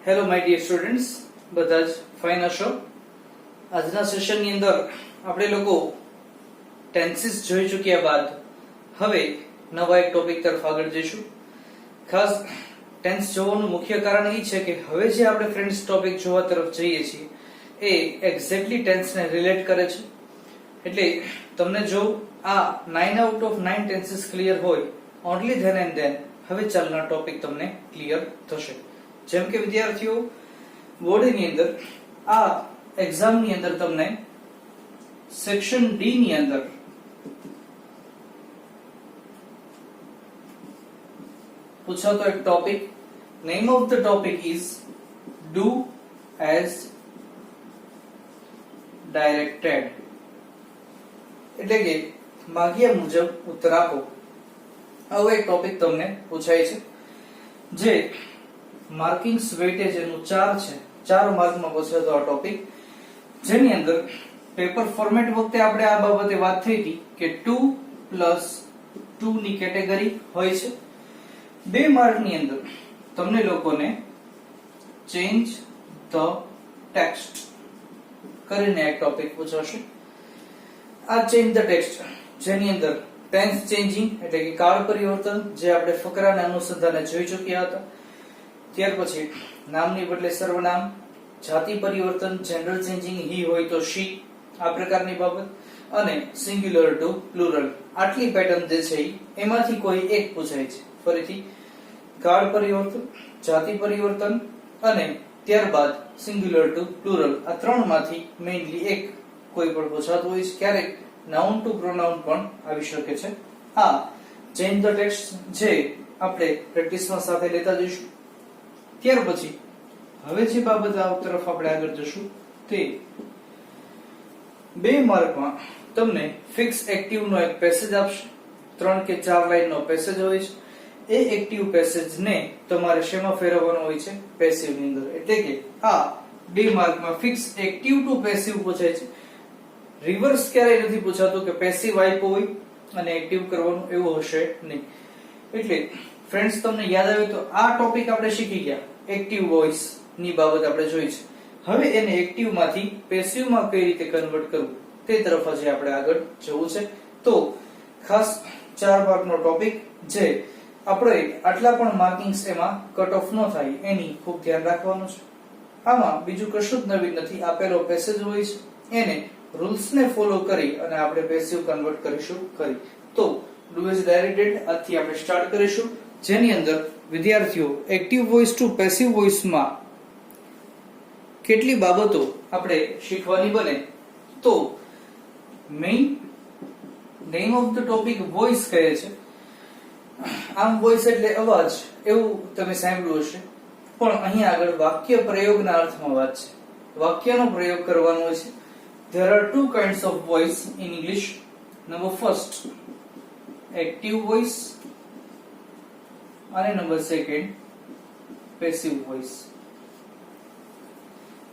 Hello my dear students, બધા જ fine હશો. આજના સેશનની અંદર આપણે લોકો ટેન્સીસ જોઈ ચૂક્યા બાદ હવે નવા એક ટોપિક તરફ આગળ જઈશું. ખાસ ટેન્સ જોવાનું મુખ્ય કારણ એ છે કે હવે જે આપણે ફ્રેન્ડ્સ ટોપિક જોવા તરફ જઈએ છીએ એ એક્ઝેક્ટલી ટેન્સને રિલેટ કરે છે. એટલે તમને જો આ 9 આઉટ ઓફ 9 ટેન્સીસ ક્લિયર હોય ઓનલી ધેન એન્ડ ધેન હવે ચાલના ટોપિક તમને ક્લિયર થશે. જેમ કે વિદ્યાર્થીઓ, બોર્ડની અંદર આ એક્ઝામની અંદર તમને સેક્શન ડી ની અંદર પૂછાતો એક topic, name of the topic is do as directed, એટલે કે માગ્યા મુજબ ઉત્તર આપો. આવો એક ટોપિક તમને પૂછાય છે જે માર્કિંગ્સ વેટેજ એનું 4 છે. 4 માર્કમાં પૂછાતો આ ટોપિક, જેની અંદર પેપર ફોર્મેટ વખતે આપણે આ બાબતે વાત થઈ હતી કે 2+2 ની કેટેગરી હોય છે. 2 માર્કની અંદર તમને લોકોને ચેન્જ ધ ટેક્સ્ટ કરીને એક ટોપિક પૂછાશે. આ ચેન્જ ધ ટેક્સ્ટ જેની અંદર ટેન્સ ચેન્જિંગ એટલે કે કાળ પરિવર્તન જે આપણે ફકરાના અનુસંધાને જોઈ ચૂક્યા હતા. ત્યાર પછી નામની બદલે સર્વનામ, જાતિ પરિવર્તન, જેન્ડર ચેન્જિંગ, હી હોય તો શી, આ પ્રકારની બાબત, અને સિંગ્યુલર ટુ પ્લુરલ. આટલી પેટર્ન જે છે એમાંથી કોઈ એક પૂછાય છે. ફરીથી કાળ પરિવર્તન, જાતિ પરિવર્તન અને ત્યારબાદ સિંગ્યુલર ટુ પ્લુરલ, આ ત્રણમાંથી મેઇનલી એક કોઈ પણ પૂછાતું હોય છે. ક્યારેક નાઉન ટુ પ્રોનાઉન પણ આવી શકે છે. આ ચેન્જ ધ ટેક્સ્ટ જે આપણે પ્રેક્ટિસમાં સાથે લેતા જઈશું. ત્યાર પછી હવે જે બાબત આ તરફ આપણે આગળ જશું તે 2 માર્કમાં તમને ફિક્સ એક્ટિવ નો એક પેસેજ આપશે. 3 કે 4 લાઈન નો પેસેજ હોય છે. એ એક્ટિવ પેસેજને તમારે શેમાં ફેરવવાનો હોય છે? પેસિવ ની અંદર. એટલે કે આ 2 માર્કમાં ફિક્સ એક્ટિવ ટુ પેસિવ પૂછાય છે. રિવર્સ ક્યારેય નથી પૂછાતું કે પેસિવ આપ્યો હોય અને એક્ટિવ કરવાનું, એવું હશે નહીં. એટલે ફ્રેન્ડ્સ, તમને યાદ આવે તો આ ટોપિક આપણે શીખી ગયા, એક્ટિવ વોઇસ ની બાબત આપણે જોઈ છે. હવે એને એક્ટિવ માંથી પેસિવ માં કઈ રીતે કન્વર્ટ કરવું તે તરફ હજી આપણે આગળ જવું છે. તો ખાસ 4 માર્કનો ટોપિક જે આપણે આટલા પણ માર્કિંગ્સ એમાં કટ ઓફ ન થાય એની ખૂબ ધ્યાન રાખવાનું છે. આમાં બીજું કશું જ નવીન નથી. આપેલો પેસેજ હોય છે એને રૂલ્સ ને ફોલો કરી અને આપણે પેસિવ કન્વર્ટ કરીશું ખરી. તો ડુ એઝ ડાયરેક્ટેડ આજથી આપણે સ્ટાર્ટ કરીશું, જેની અંદર વિદ્યાર્થીઓ એક્ટિવ વોઇસ ટુ પેસિવ વોઇસમાં કેટલી બાબતો આપણે શીખવાની બને. તો main name of the topic voice કહે છે. આમ વોઇસ એટલે અવાજ એવું તમે સાંભળ્યું હશે, પણ અહીંયા આગળ વાક્ય પ્રયોગના અર્થમાં વાત છે. વાક્યનો પ્રયોગ કરવાનો છે. There are 2 kinds of voice in English. Number first, active voice, and number second, passive voice.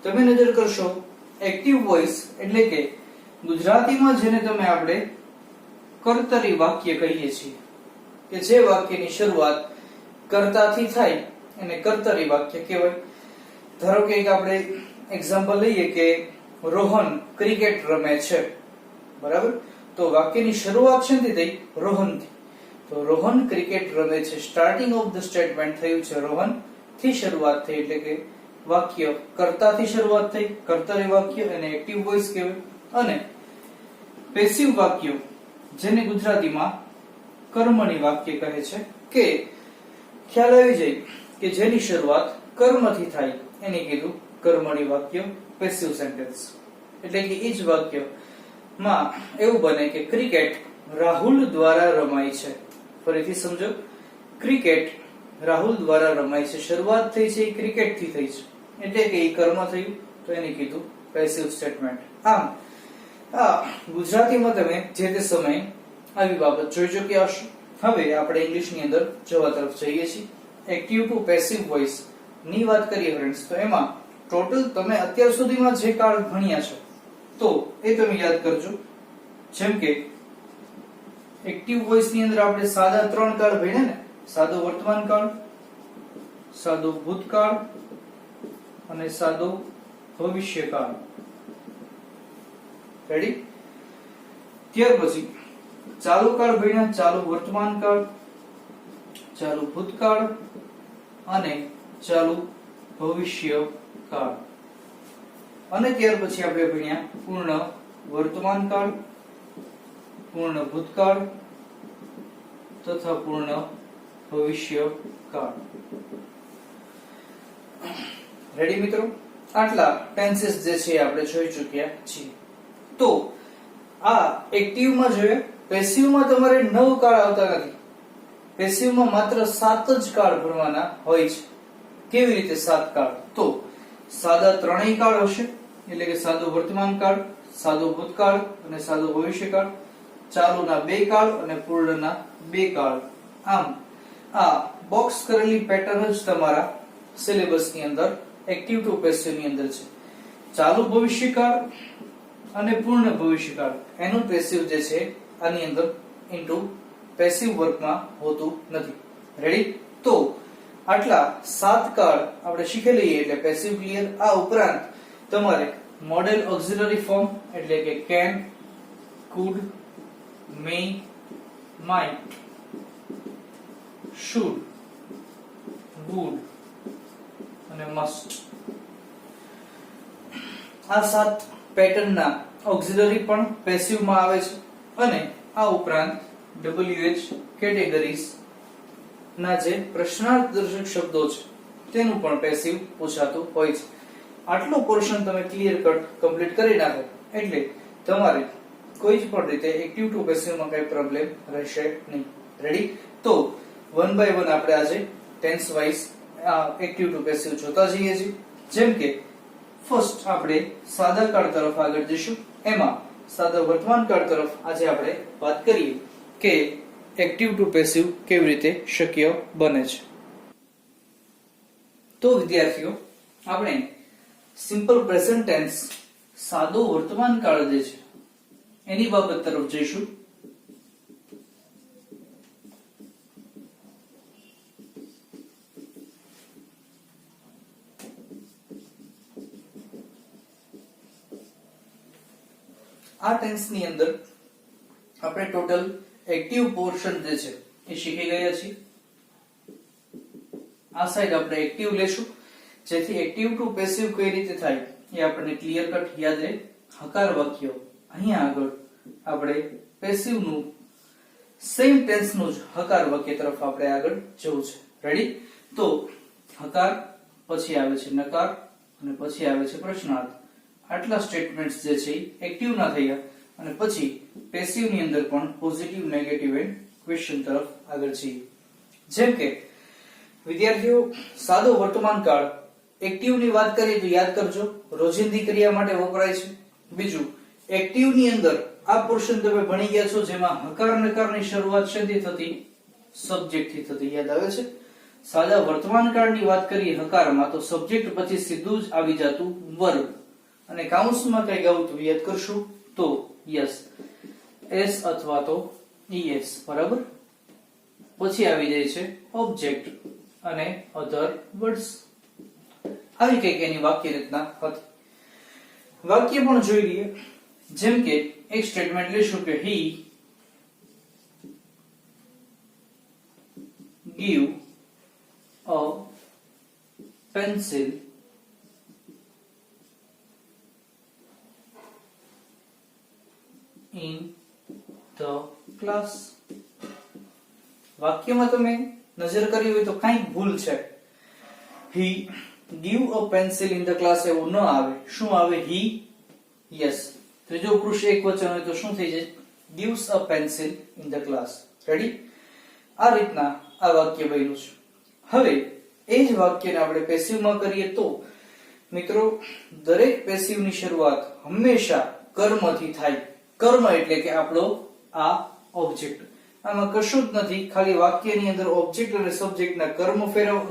તમે નજર કરશો, એક્ટિવ વોઇસ એટલે કે ગુજરાતીમાં જેને તમે આપણે કર્તરી વાક્ય કહીએ છીએ, કે જે વાક્યની શરૂઆત કર્તાથી થાય એને કર્તરી વાક્ય કહેવાય. ધારો કે એક આપણે એક્ઝામ્પલ લઈએ કે રોહન ક્રિકેટ રમે છે, બરાબર? તો વાક્યની શરૂઆત શેથી થઈ? રોહનથી. તો રોહન ક્રિકેટ રમે છે. સ્ટાર્ટિંગ ઓફ ધ સ્ટેટમેન્ટ થયું છે રોહન થી શરૂઆત થઈ, એટલે કે વાક્ય કર્તાથી શરૂઆત થઈ, કર્તરી વાક્ય, એને એક્ટિવ વોઇસ કહેવાય. અને પેસિવ વાક્ય જેને ગુજરાતીમાં કર્મણી વાક્ય કહે છે, કે ખ્યાલ આવી જાય કે જેની શરૂઆત કર્મથી થાય એને કીધું કર્મણી વાક્ય, પેસિવ સેન્ટેન્સ. એટલે કે એ જ વાક્યમાં એવું બને કે ક્રિકેટ રાહુલ દ્વારા રમાય છે. ફરીથી સમજો, ક્રિકેટ રાહુલ દ્વારા રમાય છે. શરૂઆત થઈ છે એ ક્રિકેટ થી થઈ છે, એટલે કે એ કર્મ થયું, તો એને કીધું પેસિવ સ્ટેટમેન્ટ. આમ આ ગુજરાતીમાં તમે જે તે સમયે આવી બાબત જોઈ ચૂક્યા હશો. હવે આપણે ઇંગ્લિશની અંદર જવા તરફ જઈએ છીએ. એક્ટિવ ટુ પેસિવ વોઇસ ની વાત કરીએ ફ્રેન્ડ્સ, તો એમાં ટોટલ તમે અત્યાર સુધીમાં જે કાળ ભણ્યા છો તો એ તમે યાદ કરજો. જેમ કે એક્ટિવ વોઇસ ની અંદર આપણે સાદા 3 કાળ ભણ્યા ને, સાદો વર્તમાન કાળ, સાદો ભૂતકાળ અને સાદો ભવિષ્યકાળ. રેડી? ત્યાર પછી ચાલુ કાળ ભણ્યા, ચાલુ વર્તમાન કાળ, ચાલુ ભૂતકાળ અને ચાલુ ભવિષ્ય કાળ. અને ત્યાર પછી આપણે ભણ્યા પૂર્ણ વર્તમાન કાળ, પૂર્ણ ભૂતકાળ તથા પૂર્ણ ભવિષ્ય કાળ. રેડી મિત્રો? આટલા ટેન્સીસ જે છે આપણે જોઈ ચૂક્યા છીએ. તો આ એક્ટિવમાં જોઈએ, પેસિવમાં તમારે 9 કાળ આવતા નથી. પેસિવમાં માત્ર 7 જ કાળ ભરવાના હોય છે. કેવી રીતે 7 કાળ? તો સાદા ત્રણેય કાળ હશે, એટલે કે સાદો વર્તમાન કાળ, સાદો ભૂતકાળ અને સાદો ભવિષ્યકાળ, ચાલુના 2 કાળ અને પૂર્ણના 2 કાળ. આમ આ બોક્સ કરેલી પેટર્ન જ તમારા સિલેબસની અંદર એક્ટિવ ટુ પેસિવ ની અંદર છે. ચાલુ ભવિષ્યકાળ અને પૂર્ણ ભવિષ્યકાળ એનું પેસિવ જે છે આની અંદર ઇન્ટુ પેસિવ વર્કમાં હોતું નથી. રેડી? તો આટલા 7 કાળ આપણે શીખી લઈએ એટલે પેસિવ ક્લિયર. આ ઉપરાંત તમારે મોડેલ ઓક્સિલરી ફોર્મ એટલે કે can, could, may, might, should, would અને મસ્ટ, આ 7 પેટર્નના ઓક્સિલરી પણ પેસિવમાં આવે છે. અને આ ઉપરાંત WH કેટેગરીઝ ના જે પ્રશ્નાર્થદર્શક શબ્દો છે તેનું પણ પેસિવ પૂછાતું હોય છે. આટલો પોર્શન તમે ક્લિયર કટ કમ્પ્લીટ કરી નાખો એટલે તમારે કોઈ જ પણ રીતે એક્ટિવ ટુ પેસિવમાં કઈ પ્રોબ્લેમ રહેશે નહીં. રેડી? તો વન બાય વન આપણે આજે tense wise active to passive જોતા જઈએ છીએ. જેમ કે ફર્સ્ટ આપણે સાદા કાળ તરફ આગળ જઈશું. એમાં સાદા વર્તમાન કાળ તરફ આજે આપણે વાત કરીએ કે એક્ટિવ ટુ પેસિવ કેવી રીતે શક્ય બને છે. તો વિદ્યાર્થીઓ, આપણે સિમ્પલ પ્રેઝન્ટ ટેન્સ સાદો વર્તમાન કાળ જે છે એની બાબત તરફ જઈશું. આ ટેન્સ ની અંદર આપણે ટોટલ એક્ટિવ પોર્શન જે છે એ શીખી ગયા છીએ. આ સાઈડ આપણે એક્ટિવ લેશું જેથી એક્ટિવ ટુ પેસિવ કઈ રીતે થાય એ આપણને ક્લિયર કટ યાદ રહે. હકાર વાક્યો અહીંયા આગળ આપણે પેસિવ નું સેમ ટેન્સ નું જ હકાર વાક્ય તરફ આપણે આગળ જવું છે. રેડી? તો હકાર, પછી આવે છે નકાર અને પછી આવે છે પ્રશ્નાર્થ. આટલા સ્ટેટમેન્ટ્સ જે છે એક્ટિવ ના થયા અને પછી પેસિવ ની અંદર પણ પોઝિટિવ, નેગેટિવ એન્ડ ક્વેશ્ચન તરફ આગળ છીએ. જેમ કે વિદ્યાર્થીઓ, સાદો વર્તમાન કાળ એક્ટિવ ની વાત કરીએ તો યાદ કરજો રોજિંદી ક્રિયા માટે વપરાય છે. બીજું, એક્ટિવ ની અંદર આ પોર્શન તમે ભણી ગયા છો જેમાં હકાર નકારની શરૂઆત શેથી થતી? સબ્જેક્ટ થી થતી. યાદ આવે છે? સાદા વર્તમાન કાળની વાત કરીએ હકારમાં તો સબ્જેક્ટ પછી સીધું જ આવી જતું વર્બ. અને કાઉન્સમાં કઈ આવતું યાદ કરશું તો યસ, એસ અથવા તો ઈએસ. બરાબર? પછી આવી જાય છે ઓબ્જેક્ટ અને અધર વર્ડ્સ. આવી કઈક એની વાક્ય રચના હતી. વાક્ય પણ જોઈ લઈએ. જેમ કે એક સ્ટેટમેન્ટ લેશું કે he give a pencil in the class. વાક્યમાં તમે નજર કરી હોય તો કઈક ભૂલ છે. he give a pencil in the class એવું ન આવે. શું આવે? he. yes. ત્રીજો પુરુષ એકવચન હોય તો શું થઈ જાય? gives a pencil in the class. Ready? આ રીતના આ વાક્ય બન્યું છે. હવે એ જ વાક્યને આપણે પેસિવમાં કરીએ તો મિત્રો દરેક પેસિવની શરૂઆત હંમેશા કર્મથી થાય. કર્મ એટલે કે આપણો આ ઓબ્જેક્ટ. આમાં કશું જ નથી, ખાલી વાક્યની અંદર ઓબ્જેક્ટ અને સબ્જેક્ટના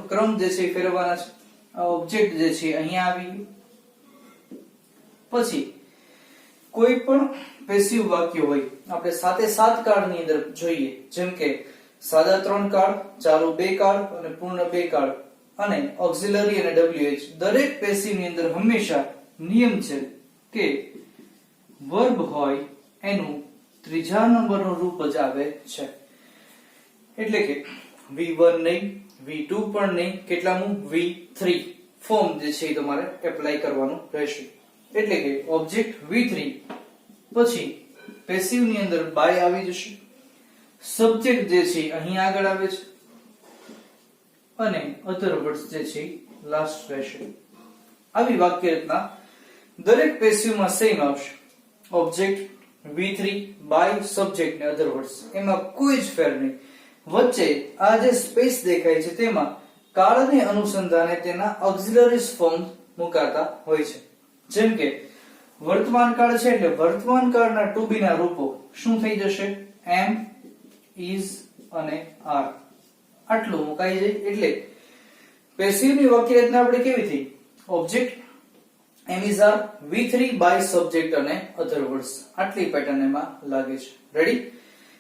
ક્રમ જે છે ફેરવવાના છે. આ ઓબ્જેક્ટ જે છે અહીંયા આવી ગયું. પછી કોઈ પણ પેસિવ વાક્ય હોય આપણે સાથે 7 કાળની અંદર જોઈએ. જેમ કે સાદા 3 કાળ, ચાલુ 2 કાળ અને પૂર્ણ 2 કાળ. અને ઓક્સિલરી અને WH દરેક પેસિવ ની અંદર હંમેશા નિયમ છે કે વર્બ હોય એનું ત્રીજા નંબરનું રૂપ જ આવે છે. એટલે કે V1 નહીં, V2 પણ નહીં, કેટલામું V3 ફોર્મ જે છે એ તમારે એપ્લાય કરવાનું રહેશે. એટલે કે ઓબ્જેક્ટ V3 પછી પેસિવ ની અંદર બાય આવી જશે, સબ્જેક્ટ જે છે અહીં આગળ આવે છે અને અધર વર્ડ્સ જે છે લાસ્ટ રહેશે. આવી વાક્ય રચના દરેક પેસિવ માં સેમ આવશે. ઓબ્જેક્ટ V3 બાય સબ્જેક્ટ ને અધર વર્ડ્સ, એમાં કોઈ જ ફેર નહીં. વચ્ચે આ જે સ્પેસ દેખાય છે તેમાં કાળને અનુસંધાને તેના ઓક્સિલરીઝ ફોર્મ મુકાતા હોય છે. જેમ કે વર્તમાન કાળ છે એટલે વર્તમાન કાળના ટુ બી ના રૂપો શું થઈ જશે? am, is અને are. આટલું મુકાઈ જાય એટલે પેસિવ ની વાક્ય રચના આપણે કેવી થઈ? Object am, is, are, V3 by subject અને other words. આટલી પેટર્ન એમાં લાગે છે. રેડી?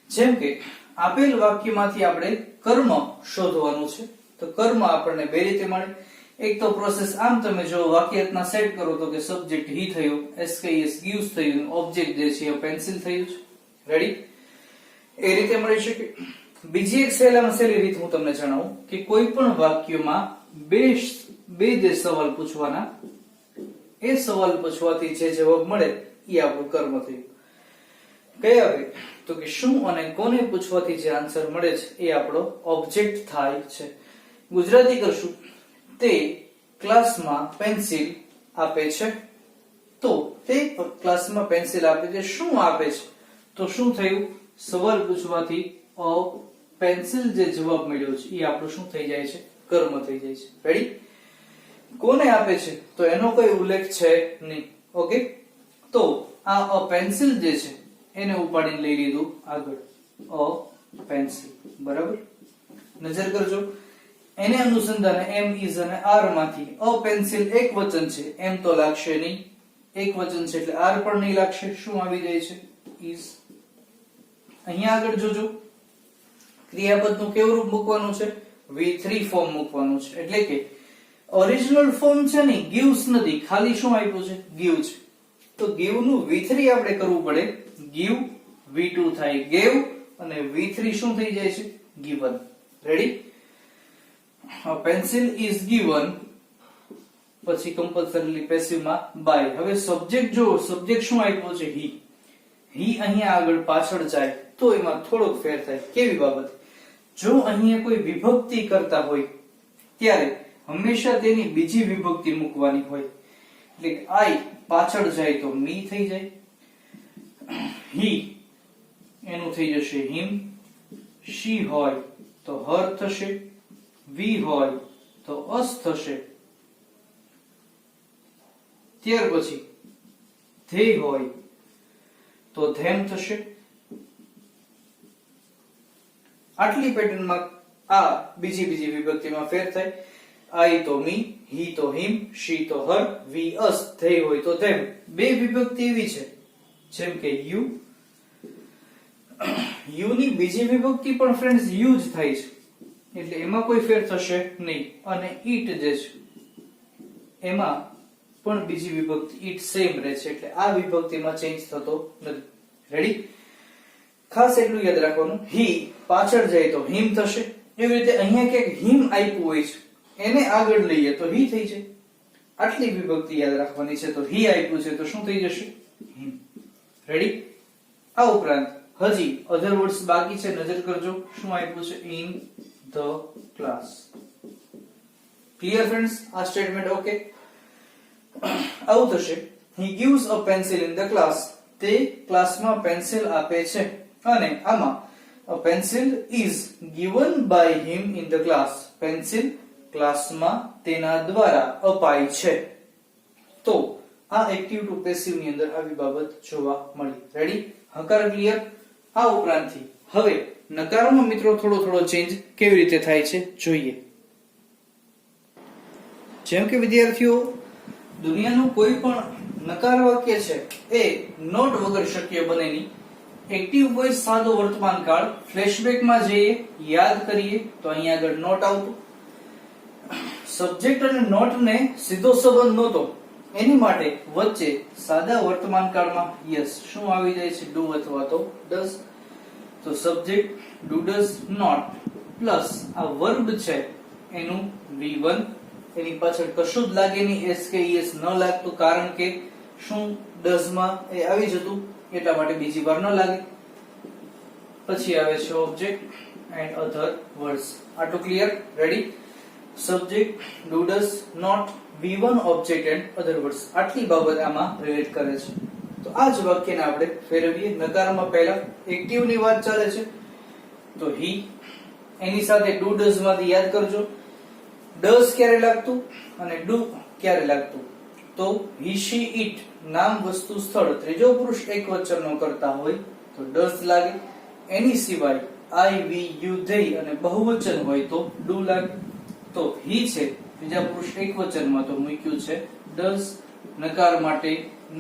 જેમ કે આપેલ વાક્યમાંથી આપણે કર્મ શોધવાનું છે, તો કર્મ આપણને બે રીતે મળે. એક તો પ્રોસેસ આમ તમે જો વાક્ય રચના સેટ કરો તો કે સબ્જેક્ટ he થયું, SKS gives થયું, ઓબ્જેક્ટ જે છે પેન્સિલ થયું છે. રેડી? એ રીતે મળી શકે. બીજી એક સહેલામાં સહેલી રીત હું તમને જણાવું કે કોઈ પણ વાક્યમાં બે જે સવાલ પૂછવાના, એ સવાલ પૂછવાથી જે જવાબ મળે એ આપણું કર્મ થયું. કયા બે? તો કે શું અને કોને પૂછવાથી જે આન્સર મળે છે એ આપણો ઓબ્જેક્ટ થાય છે. ગુજરાતી કરશું. તે ક્લાસમાં પેન્સિલ આપે છે. તો તે ક્લાસમાં પેન્સિલ આપે છે, શું આપે છે? તો શું થયું? સવાલ પૂછવાથી પેન્સિલ જે જવાબ મળ્યો છે એ આપણું શું થઈ જાય છે? કર્મ થઈ જાય છે. રેડી? કોને આપે છે તો એનો કોઈ ઉલ્લેખ છે નહીં. ઓકે, તો આ પેન્સિલ જે છે એને ઉપાડીને લઈ લીધું આગળ, પેન્સિલ. બરાબર? નજર કરજો. એને અનુસંધાને એમ, ઇઝ અને આર માંથી પેન્સિલ એક વચન છે, એમ તો લાગશે નહીં. એક વચન છે એટલે આર પણ નહીં લાગશે. શું આવી જાય છે? ઇઝ. અહીંયા આગળ જોજો, ક્રિયાપદનું કેવું રૂપ મૂકવાનું છે? V3 ફોર્મ મૂકવાનું છે. એટલે કે ઓરિજિનલ ફોર્મ છે ને gives નથી, ખાલી શું આપ્યું છે? give છે. તો give નું V3 આપણે કરવું પડે. give V2 થાય gave અને V3 શું થઈ જાય છે? given. Ready? Pencil is given પછી કમ્પલ્સરીલી પેસિવ માં by. હવે સબ્જેક્ટ જો, સબ્જેક્ટ શું આપ્યો છે? he. he અહીંયા આગળ પાછળ જાય તો એમાં થોડોક ફેર થાય. કેવી બાબત? જો અહીંયા કોઈ વિભક્તિ કરતા હોય ત્યારે હંમેશા તેની બીજી વિભક્તિ મૂકવાની હોય. એટલે I પાછળ જાય તો me થઈ જાય, he એનું થઈ જશે him, she હોય તો her થશે, we હોય તો us થશે, ત્યાર પછી they હોય તો them થશે. આટલી પેટર્નમાં આ બીજી વિભક્તિમાં ફેર થાય. I તો me, he તો him, she તો her, we us, they હોય તો them. બે વિભક્તિ એવી છે જેમ કે you. you ની બીજી વિભક્તિ પણ ફ્રેન્ડ્સ you જ થાય છે એટલે એમાં કોઈ ફેર થશે નહીં. અને it જે છે એમાં પણ બીજી વિભક્તિ it સેમ રહે છે એટલે આ વિભક્તિમાં ચેન્જ થતો નથી. રેડી? ખાસ એટલું યાદ રાખવાનું, he પાછળ જાય તો him થશે. એવી રીતે અહીંયા ક્યાંક him આપ્યું હોય છે એને આગળ લઈએ તો he થઈ જાય. આટલી વિભક્તિ યાદ રાખવાની છે. તો he આપ્યું છે તો શું થઈ જશે? him. રેડી? આ ઉપરાંત હજી અધર વર્ડ્સ બાકી છે. નજર કરજો શું આપ્યું છે? in the class. Clear friends? આ સ્ટેટમેન્ટ ઓકે? આવું થશે, he gives a pencil in the class. તે ક્લાસમાં પેન્સિલ આપે છે અને આમાં a pencil is given by him in the class. Pencil ક્લાસમાં તેના દ્વારા અપાય છે. તો આ એક્ટિવ ટુ પેસિવ ની અંદર આવી બાબત જોવા મળી. રેડી? હકાર ક્લિયર? આ ઉપરાંતથી હવે નકારમાં મિત્રો થોડો ચેન્જ કેવી રીતે થાય છે જોઈએ. જેમ કે વિદ્યાર્થીઓ, દુનિયાનું કોઈ પણ નકાર વાક્ય છે એ નોટ વગર શક્ય બને નહીં. એક્ટિવ વોઇસ સાદો વર્તમાન કાળ. ફ્લેશબેકમાં જઈએ, યાદ કરીએ તો અહીંયા આગળ નોટ આવતું. સબ્જેક્ટ અને નોટ ને સીધો સંબંધ નહોતો, એની માટે વચ્ચે સાદા વર્તમાન કાળમાં યસ શું આવી જાય છે, ડુ અથવા તો ડઝ. તો subject do does not plus આ વર્બ છે એનું V1, એની પાછળ કશું જ લાગે નહીં, એસ કે યસ ન લાગતું, કારણ કે શું ડઝ માં એ આવી જતું એટલા માટે બીજી વાર ન લાગે. પછી આવે છે ઓબ્જેક્ટ એન્ડ અધર વર્ડ્સ. આટલું clear? Ready? Subject do does not V1 object and other words, આટલી બાબત આમાં રિલેટ કરે છે. તો આ જ વાક્યને આપણે ફેરવીએ. નકારમાં પહેલા એક્ટિવ ની વાત ચાલે છે, તો હી, એની સાથે ડુ ડઝ માંથી યાદ કરજો, ડઝ ક્યારે લાગતું અને ડુ ક્યારે લાગતું. તો હી શી ઇટ નામ વસ્તુ સ્થળ ત્રીજો પુરુષ એકવચનનો કરતા હોય તો ડઝ લાગે. એની સિવાય આઈ વી યુ ધેય અને બહુવચન હોય તો ડુ લાગે. તો હી છે ત્રીજા પુરુષ એકવચનમાં, તો મૂક્યું છે ડઝ. નકાર માટે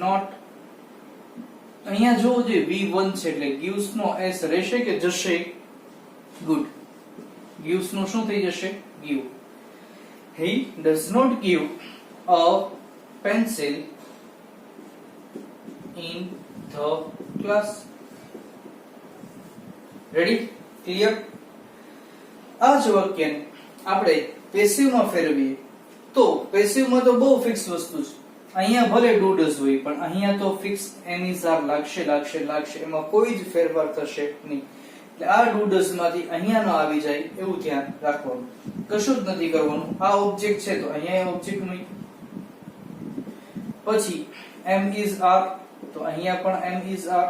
નોટ. અહીંયા જોવો જે V1 છે એટલે gives નો s રહેશે કે જશે? ગુડ. gives નું શું થઈ જશે? give. He does not give a pencil in the class. Ready? Clear? આ જ વાક્યને આપણે પેસિવ માં ફેરવીએ તો પેસિવ માં તો બહુ ફિક્સ વસ્તુ છે. અહીંયા ભલે ડુ ડઝ હોય પણ અહીંયા તો ફિક્સ એનિઝાર લાગશે, એમાં કોઈ જ ફેરફાર થશે નહીં. એટલે આ ડુ ડઝ માંથી અહીંયા નો આવી જાય એવું ધ્યાન રાખવાનું, કશું જ નથી કરવાનું. આ ઓબ્જેક્ટ છે તો અહીંયા ઓબ્જેક્ટ નહીં. પછી એમ ઇઝ આર, તો અહીંયા પણ એમ ઇઝ આર.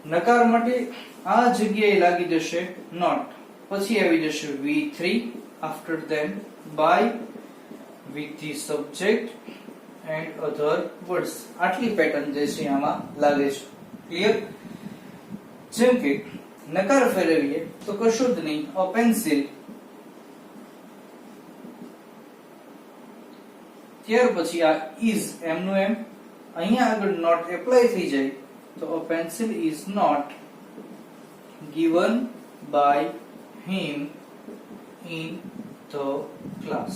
નકાર માટે આ જગ્યાએ લાગી જશે નોટ, પછી આવી જશે V3 after them by with the subject and other words. આટલી પેટર્ન જે છે આમાં લાગે છે. ક્લિયર? જેમ કે નકાર ફેરવીએ તો કશું જ નહીં, a pencil. ત્યાર પછી આ is એમ નું એમ, અહીંયા આગળ નોટ એપ્લાય થઈ જાય તો a pencil is not given by him in the class.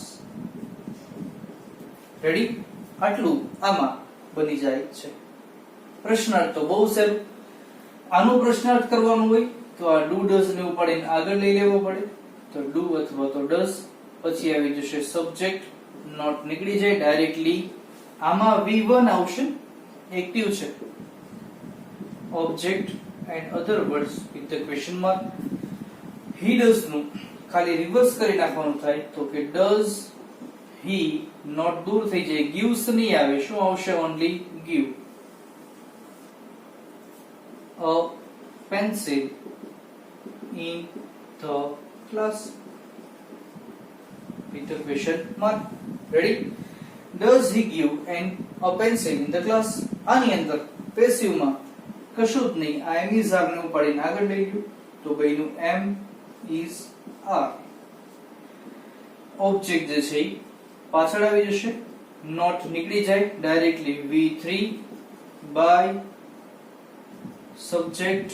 Ready? આટલું આમાં બની જાય છે. પ્રશ્નાર્થ તો બહુ સહેલું. આનું પ્રશ્નાર્થ કરવાનું હોય તો આ ડુ ડઝ ને ઉપાડીને આગળ લઈ લેવો પડે, તો ડુ અથવા તો ડઝ. પછી આવી જશે સબ્જેક્ટ, નોટ નીકળી જાય ડાયરેક્ટલી. આમાં V1 આવશે, એક્ટિવ છે. Object and other words with the question mark. He does નું ખાલી રિવર્સ કરી નાખવાનું થાય તો કે ડઝ હી, નોટ દૂર થઈ જાય, gives નહીં આવે, શું આવશે? Only give. A pencil in the class with the question mark. Ready? Does he give a pencil in the class? આની અંદર પેસિવ માં કશું જ નહીં, આ એમ ઇઝ આર ને ઉપાડીને આગળ લઈ ગયું તો બન્યું એમ ઇઝ આર. ઓબ્જેક્ટ જે છે પાછળ આવી જશે, નોટ નીકળી જાય directly V3 by subject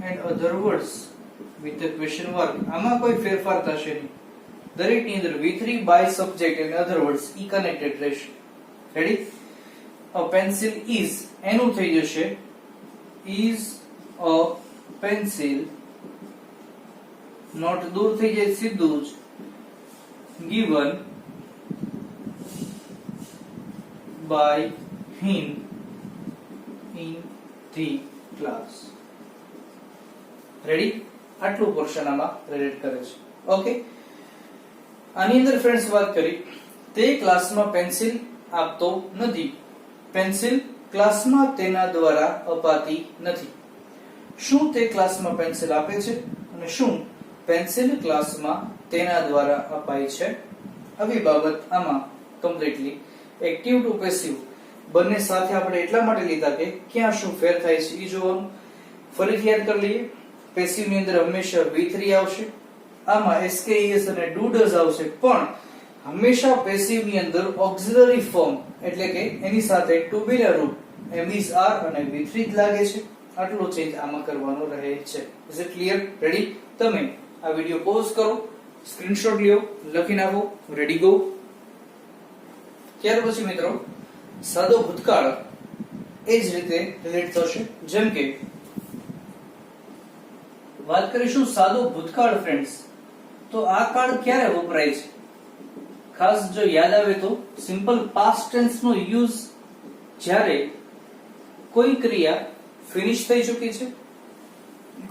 and other words with the question mark. આમાં કોઈ ફેરફાર થશે નહીં, દરેકની અંદર V3 by subject and other words E connected રહેશે. રેડી? a pencil is એનું થઈ જશે is a pencil, નોટ દૂર થઈ જાય સીધું જ, given by him in the class. Ready? આટલું પોર્શન આમાં રિલેટ કરે છે. ઓકે, આની અંદર ફ્રેન્ડ્સ વાત કરી તે ક્લાસમાં પેન્સિલ આપતો નથી, પેન્સિલ ક્લાસમાં તેના દ્વારા અપાતી નથી. શું તે ક્લાસમાં પેન્સિલ આપે છે અને શું પેન્સિલ ક્લાસમાં તેના દ્વારા અપાય છે? આવી બાબત આમાં કમ્પ્લીટલી એક્ટિવ ટુ પેસિવ બંને સાથે આપણે એટલા માટે લીધા કે ક્યાં શું ફેર થાય છે એ જોવાનું. ફરીથી યાદ કરી લઈએ. પેસિવ ની અંદર હંમેશા V3 આવશે, આમાં SKES અને do does આવશે, પણ હંમેશા પેસિવ ની અંદર ઓક્સિલરી ફોર્મ એટલે કે એની સાથે ટુ બી ના રૂપ એમ ઇઝ આર અને V3 જ લાગે છે. આટલો ચેન્જ આમાં કરવાનો રહે છે. Is it clear? રેડી? તમે આ વિડિયો પોઝ કરો, સ્ક્રીનશોટ લ્યો, લખી નાખો, રેડી ગો. ત્યાર પછી મિત્રો સાદો ભૂતકાળ એ જ રીતે રિલેટ થશે. જેમ કે વાત કરીશું સાદો ભૂતકાળ ફ્રેન્ડ્સ, તો આ કાળ ક્યારે વપરાય છે? ખાસ જો યાદ આવે તો સિમ્પલ પાસ્ટ ટેન્સ નો યુઝ જ્યારે કોઈ ક્રિયા ફિનિશ થઈ ચૂકી છે,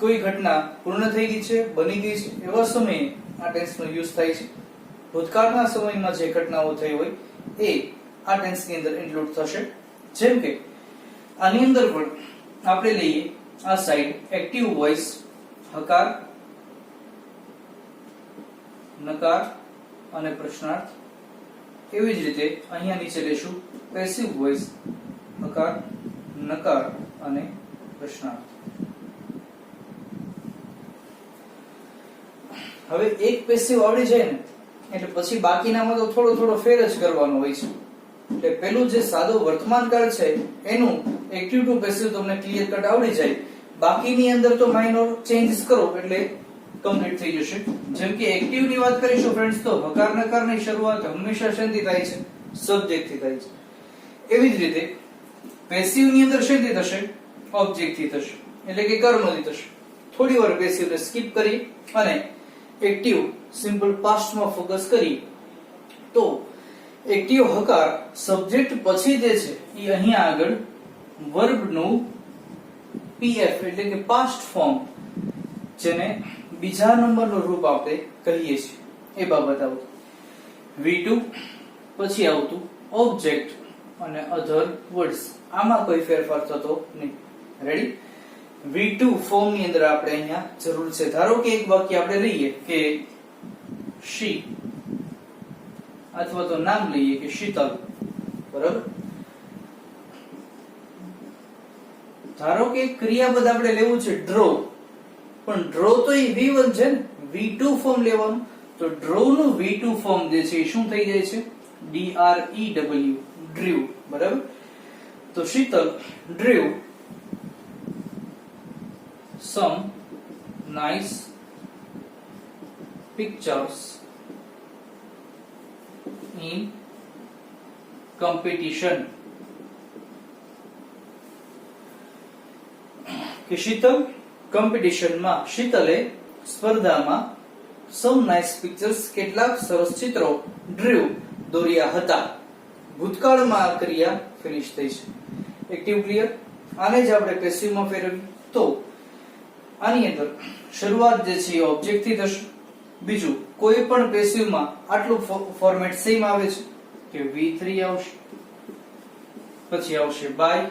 કોઈ ઘટના પૂર્ણ થઈ ગઈ છે, બની ગઈ છે, એવા સમયે આ ટેન્સ નો યુઝ થાય છે. ભૂતકાળના સમયમાં જે ઘટનાઓ થઈ હોય એ આ ટેન્સ ની અંદર ઇન્ક્લુડ થશે. જેમ કે આની અંદર પણ આપણે લઈએ આ સાઈડ એક્ટિવ વોઇસ હકાર, નકાર અને પ્રશ્નાર્થ. એવી જ રીતે અહીંયા નીચે લેશું પેસિવ વોઇસ હકાર, નકાર અને પ્રશ્નાર્થ. હવે એક પેસિવ આવડી જાય ને એટલે પછી બાકીનામાં તો થોડો ફેર જ કરવાનો હોય છે. એટલે પેલું જે સાદો વર્તમાન કાળ છે એનું એક્ટિવ ટુ પેસિવ તમને ક્લિયર કટ આવડી જાય, બાકીની અંદર તો માઇનોર ચેન્જીસ કરો એટલે કમ્પ્લીટ થઈ જશે. જેમ કે એક્ટિવ ની વાત કરીશું ફ્રેન્ડ્સ, તો હકાર નકારની શરૂઆત હંમેશા શેથી થાય છે? સબ્જેક્ટ થી થાય છે. એવી જ રીતે પેસિવ ની અંદર શેથી થશે? ઓબ્જેક્ટ થી થશે, એટલે કે કર્મથી થશે. થોડી વાર પેસિવ ને સ્કીપ કરી અને એક્ટિવ સિમ્પલ પાસ્ટ માં ફોકસ કરી તો એક્ટિવ હકાર સબ્જેક્ટ પછી જે છે એ અહીંયા આગળ વર્બ નું પીએફ એટલે કે પાસ્ટ ફોર્મ, જેને બીજા નંબરનું રૂપ આપણે કહીએ છીએ, એ બાબત આવતું. V2 પછી આવતું ઓબ્જેક્ટ અને અધર વર્ડ્સ. આમાં કોઈ ફેરફાર થતો નહીં. રેડી? V2 ફોર્મ ની અંદર આપણે અહીંયા જરૂર છે. ધારો કે એક વાક્ય આપણે લઈએ કે શી, અથવા તો નામ લઈએ કે શીતલ, બરાબર? ધારો કે ક્રિયાપદ આપણે લેવું છે ડ્રો, પણ ડ્રો તો એ V1 છે ને, V2 ફોર્મ લેવાનું. તો ડ્રો નું V2 ફોર્મ જે છે એ શું થઈ જાય છે? DREW, ડ્રીવ, બરાબર? તો Sheetal ડ્રીવ some nice pictures in competition. કે શીતલ કોમ્પિટિશન માં, શીતલે સ્પર્ધામાં some nice pictures કેટલાક સરસ ચિત્રો ડ્રીવ દોર્યા હતા. ભૂતકાળમાં આ ક્રિયા ફિનિશ થઈ છે. Active clear? આને જ આપણે પેસિવ માં ફેરવીએ તો આની અંદર શરૂઆત જે છે એ ઓબ્જેક્ટ થી થશે. બીજું કોઈ પણ પેસિવ માં આટલું ફોર્મેટ સેમ આવે છે કે V3 આવશે, પછી આવશે બાય,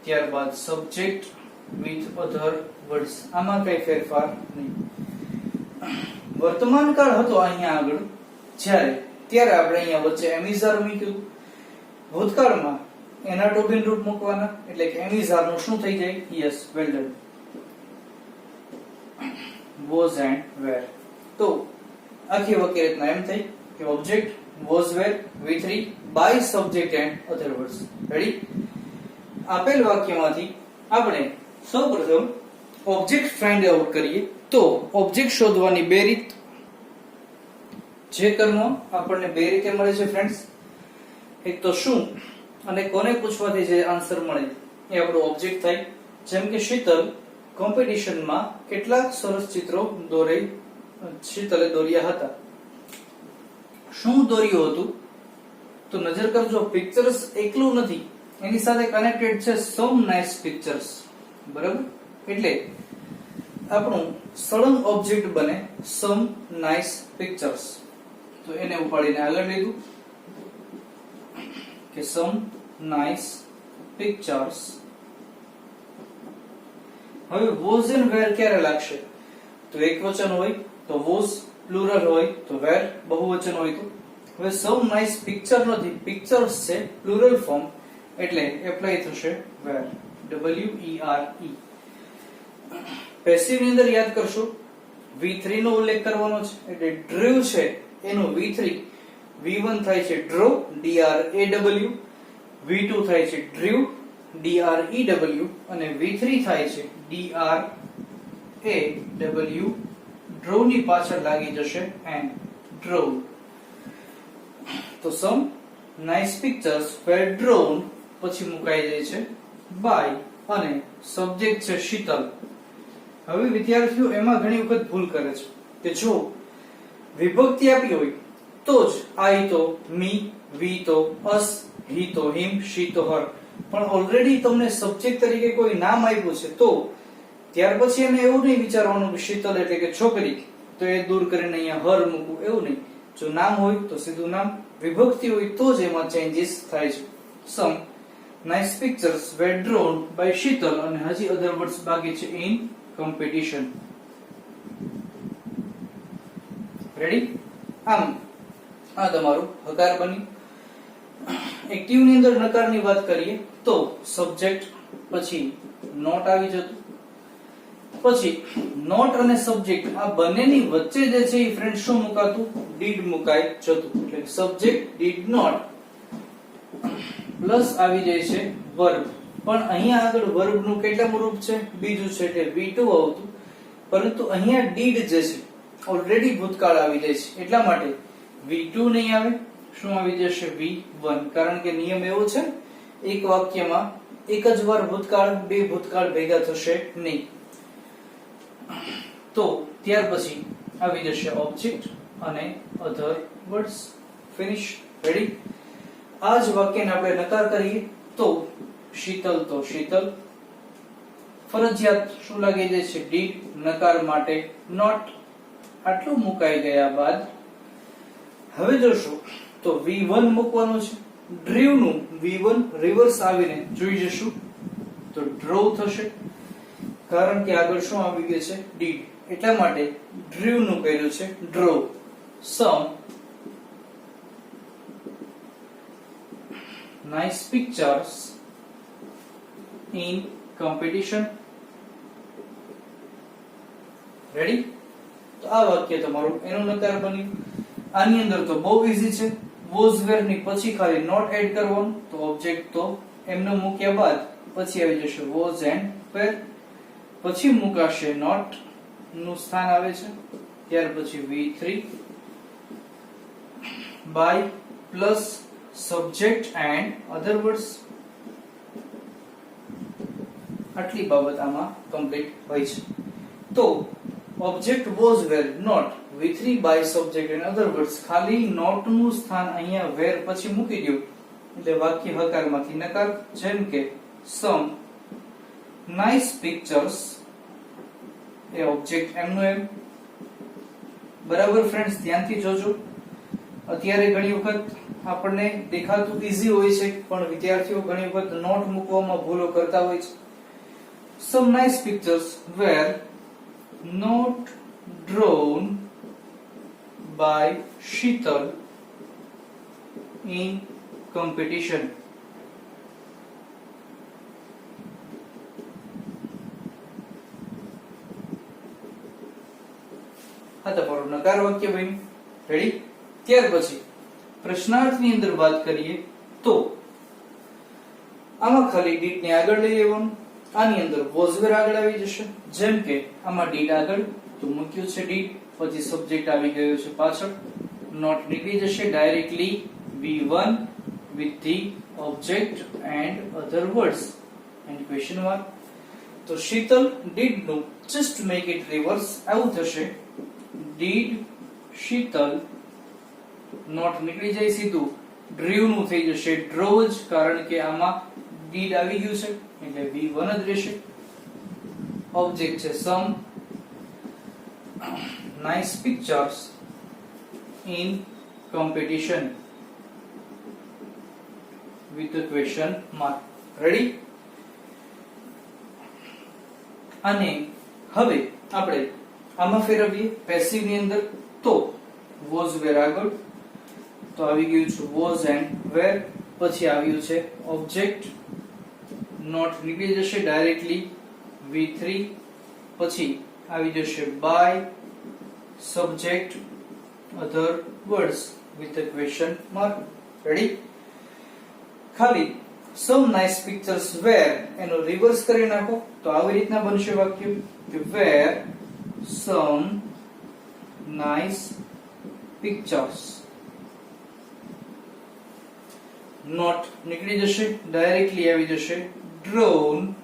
ત્યારબાદ સબ્જેક્ટ વિથ અધર વર્ડ્સ. આમાં કઈ ફેરફાર નહીં. વર્તમાન કાળ હતો અહીંયા આગળ જ્યારે, ત્યારે આપણે અહીંયા વચ્ચે એમિઝાર મૂક્યું. ભૂતકાળમાં એના ટોબિન રૂપ મૂકવાના, એટલે કે એમિઝાર નું શું થઈ જાય? Yes, well done. was and were. તો આખી વાક્ય રચના એમ થઈ કે object was were V3 by subject and other words. Ready? આપેલ વાક્યમાંથી આપણે સૌપ્રથમ ઓબ્જેક્ટ ફાઇન્ડ આઉટ કરીએ. તો ઓબ્જેક્ટ શોધવાની બે રીત, જે કર્મ આપણને બે રીતે મળે છે ફ્રેન્ડ્સ. એક તો શું અને કોને પૂછવાથી જે આન્સર મળે એ આપણો ઓબ્જેક્ટ થાય. જેમ કે શીતલ કોમ્પિટિશનમાં કેટલાક સરસ ચિત્રો શીતલે દોર્યા હતા. શું દોર્યું હતું? તો નજર કરજો, પિક્ચર્સ એકલું નથી, એની સાથે કનેક્ટેડ છે some nice pictures, બરાબર? એટલે આપણું સળંગ ઓબ્જેક્ટ બને some nice pictures. તો એને ઉપાડીને આગળ લીધું કે some nice pictures. હવે was and were ક્યારે લાગશે? તો એક વચન હોય તો was, પ્લુરલ હોય તો were, બહુવચન હોય તો. હવે some nice picture નથી, pictures છે, પ્લુરલ ફોર્મ, એટલે એપ્લાય થશે were, WERE. પેસિવ ની અંદર યાદ કરશો V3 નો ઉલ્લેખ કરવાનો છે, એટલે ડ્રીવ છે એનું V3, V1 થાય છે ડ્રો, DRAW, V2 થાય છે ડ્રીવ, DREW, અને V3 થાય છે DRAW, ડ્રોવ ની પાછળ લાગી જશે એન્ડ ડ્રોવ. તો સમ નાઇસ પિક્ચર્સ વેર ડ્રોન પછી મુકાઈ જાય છે બાય અને સબ્જેક્ટ છે શીતલ. હવે વિદ્યાર્થીઓ એમાં ઘણી વખત ભૂલ કરે છે કે જો વિભક્તિ આપી હોય તો જ આઈ તો મી, વી તો અસ, હી તો હિમ, શી તો હર. પણ ઓલરેડી તમને સબ્જેક્ટ તરીકે કોઈ નામ આપ્યું છે તો ત્યાર પછી એને એવું નહીં વિચારવાનું કે શીતલ એટલે કે છોકરી, તો એ દૂર કરીને અહીંયા હર મૂકવું, એવું નહીં. જો નામ હોય તો સીધું નામ, વિભક્તિ હોય તો જ એમાં ચેન્જીસ થાય છે. Some nice pictures were drawn by Sheetal અને હજી અધર વર્ડ્સ બાકી છે ઇન કોમ્પિટિશન. રેડી? આમ આ તમારું હકાર બન્યું. એક્ટિવ ની અંદર નકારની વાત કરીએ તો સબ્જેક્ટ પછી નોટ આવી જતું, પછી નોટ અને સબ્જેક્ટ આ બંનેની વચ્ચે જે છે એ ફ્રેન્ડ શું મુકાતું? ડીડ મુકાઈ જતું. એટલે સબ્જેક્ટ ડીડ નોટ પ્લસ આવી જાય છે વર્બ. પણ અહીંયા આગળ વર્બ નું કેટલામું રૂપ છે? બીજું છે એટલે V2 આવતું, પરંતુ અહીંયા ડીડ જે છે ઓલરેડી ભૂતકાળ આવી જાય છે એટલા માટે V2 નહીં આવે. શું આવી જશે? V1. કારણ કે નિયમ એવો છે એક વાક્યમાં એક જ વાર ભૂતકાળ, બે ભૂતકાળ ભેગા થશે નહીં. તો ત્યાર પછી આવી જશે ઓબ્જેક્ટ અને અધર વર્ડ્સ. ફિનિશ. રેડી? આ જ વાક્યને આપણે નકાર કરીએ તો શીતલ તો શીતલ. ફરજિયાત શું લાગી જાય છે? ડીડ. નકાર માટે નોટ. આટલું મુકાઈ ગયા બાદ હવે જોશું તો V1 મૂકવાનું છે. ડ્રીવ નું V1 રિવર્સ આવીને જોઈ જશું તો ડ્રોવ થશે, કારણ કે આગળ શું આવી ગયું છે? ડીડ. એટલા માટે ડ્રીવ નું કર્યું છે drove. Some nice pictures in competition. Ready? તો આ વાક્ય તમારું એનું નકાર બન્યું. આની અંદર તો બહુ ઈઝી છે. વોઝ વેર ની પછી ખાલી નોટ એડ કરવાનું, તો ઓબ્જેક્ટ તો એમને મૂક્યા બાદ પછી આવી જશે વોઝ એન્ડ વેર, પછી મુકાશે નોટ નું સ્થાન આવે છે, ત્યાર પછી V3 by plus subject and other words. આટલી બાબત આમાં કમ્પ્લીટ હોય છે. તો object was were not V3 by subject and other words. ખાલી નોટ નું સ્થાન અહીંયા વેર પછી મૂકી દો એટલે વાક્ય હકારમાંથી નકાર. જેમ કે સમ નાઇસ પિક્ચર્સ, એ ઓબ્જેક્ટ એમનું એમ. બરાબર ફ્રેન્ડ્સ? ધ્યાનથી જોજો. અત્યારે ઘણી વખત આપણને દેખાતું ઈઝી હોય છે પણ વિદ્યાર્થીઓ ઘણી વખત નોટ મૂકવામાં ભૂલો કરતા હોય છે. Some nice pictures were not drawn by Sheetal in competition. આ તમારું નકાર વાક્ય બન્યું. રેડી? ત્યાર પછી પ્રશ્નાર્થ ની અંદર વાત કરીએ તો આમાં ખાલી ડીડ ને આગળ લઈ લેવાનું. આની અંદર વોઝ વેર આગળ આવી જશે. જેમ કે આમાં ડીડ આગળ તો મૂક્યું છે ડીડ, પછી સબ્જેક્ટ આવી ગયો છે પાછળ, નોટ નીકળી જશે directly V1 with the object and other words and question mark. તો શીતલ did નું just make it reverse આવું થશે. did શીતલ નોટ નીકળી જાય સીધું ડ્રીવ નું થઈ જશે ડ્રોવ જ, કારણ કે આમાં did આવી ગયું છે એટલે V1 જ રહેશે. ઓબ્જેક્ટ છે some nice pictures in competition with a question mark. Ready? અને હવે આપણે આમાં ફેરવીએ પેસિવ ની અંદર તો વોઝ વેર આગળ તો આવી ગયું છે વોઝ એન્ડ વેર, પછી આવ્યું છે ઓબ્જેક્ટ, નોટ નીકળી જશે ડાયરેક્ટલી V3, પછી આવી જશે by subject other words with a question mark. Ready? ખાલી સમ નાઇસ પિક્ચર્સ વેર એનો રિવર્સ કરી નાખો તો આવી રીતના બનશે વાક્ય કે વેર સમ nice pictures. Not નીકળી જશે, ડાયરેક્ટલી આવી જશે drawn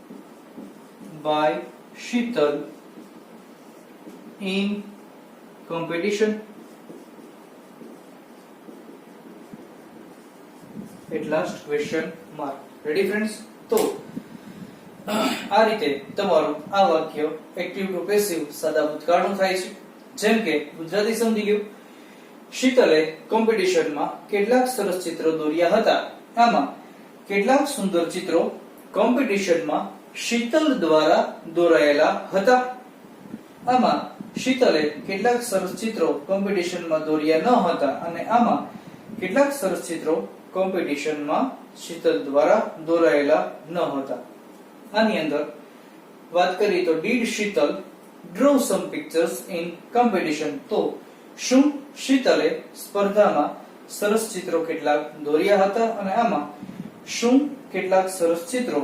by Sheetal in competition. At last question mark. Ready friends? તો આ રીતે તમારું આ વાક્ય એક્ટિવ ટુ પેસિવ સાદા ભૂતકાળનું થાય છે. જેમ કે ગુજરાતી સમજી ગયું. શીતલે કોમ્પિટિશનમાં કેટલાક સરસ ચિત્રો દોર્યા હતા. આમાં કેટલાક સુંદર ચિત્રો કોમ્પિટિશનમાં શીતલ દ્વારા દોરાયેલા હતા. આમાં શીતલે કેટલાક સરસ ચિત્રો કોમ્પિટિશનમાં દોર્યા ન હતા અને આમાં કેટલાક સરસ ચિત્રો કોમ્પિટિશનમાં શીતલ દ્વારા દોરાયેલા ન હતા. આની અંદર વાત કરીએ તો did Sheetal draw some pictures in competition? તો શું શીતલે સ્પર્ધામાં સરસ ચિત્રો કેટલાક દોર્યા હતા અને આમાં શું કેટલાક સરસ ચિત્રો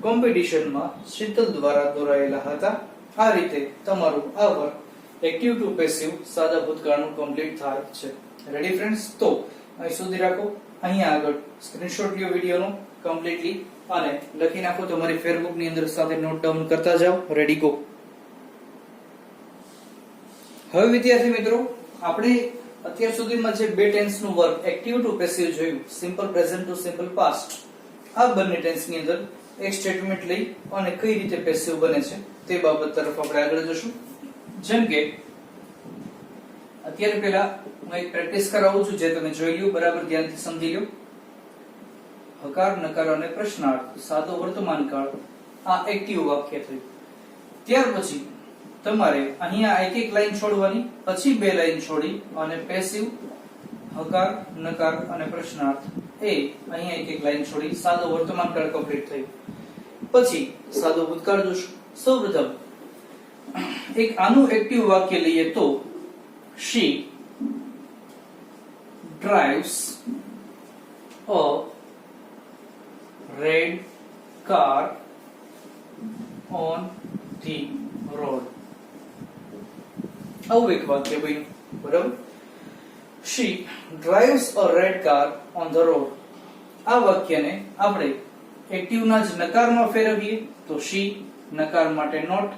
કોમ્પિટિશનમાં શીતલ દ્વારા દોરાયેલા હતા. આ રીતે તમારું આ વર્ક એક્ટિવ ટુ પેસિવ સાદા ભૂતકાળનું કમ્પ્લીટ થાય છે. Ready friends? તો અહીં સુધી રાખો. અહીંયા આગળ સ્ક્રીનશોટ લ્યો વિડિયોનો કમ્પ્લીટલી અને લખી નાખો. તમારી ફેરબુક ની અંદર સાથે નોટ ડાઉન કરતા જાઓ. Ready go. હવે વિદ્યાર્થી મિત્રો, આપણે અત્યાર સુધીમાં જે બે ટેન્સ નું વર્ક એક્ટિવ ટુ પેસિવ જોયું, simple present to simple past, આ બંને ટેન્સ ની અંદર એક સ્ટેટમેન્ટ લઈ અને કઈ રીતે પેસિવ બને છે તે બાબત તરફ આપણે આગળ જશું. જેમ કે અત્યારે પહેલા હું એક પ્રેક્ટિસ કરાવું છું, જે તમે જોઈ લ્યો, બરાબર ધ્યાનથી સમજી લો. હકાર, નકાર અને પ્રશ્નાર્થ, સાદો વર્તમાન કાળ, આ એક્ટિવ વાક્ય થયું. ત્યાર પછી તમારે અહીંયા એક એક લાઈન છોડવાની, પછી બે લાઈન છોડી અને પેસિવ, હકાર, નકાર અને પ્રશ્નાર્થ, એ અહીંયા એક એક લાઈન છોડી સાદો વર્તમાન કાળ કમ્પ્લીટ થયું. પછી સાદો ભૂતકાળ જોશું. સૌપ્રથમ એક આનું એક્ટિવ વાક્ય લઈએ તો she drives a red car on the road. આવું એક વાક્ય બન્યું, બરાબર. she drives a red car on the road. આ વાક્યને આપણે એક્ટિવના જ નકારમાં ફેરવીએ તો she, નકાર માટે not,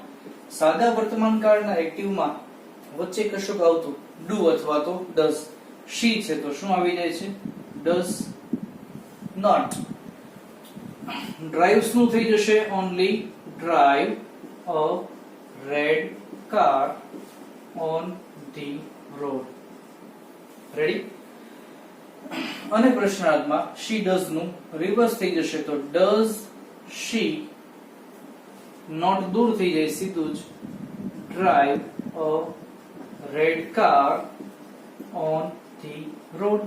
સાદા વર્તમાન કાળના એક્ટિવમાં વચ્ચે કશું આવતું do અથવા તો does. she છે તો શું આવી જાય છે? does not. drives નું થઈ જશે only drive a red car on the road. Ready? અને પ્રશ્નાર્થમાં she does નું રિવર્સ થઈ જશે તો does she, not દૂર થઈ જાય સીધું જ, drive a red car on the road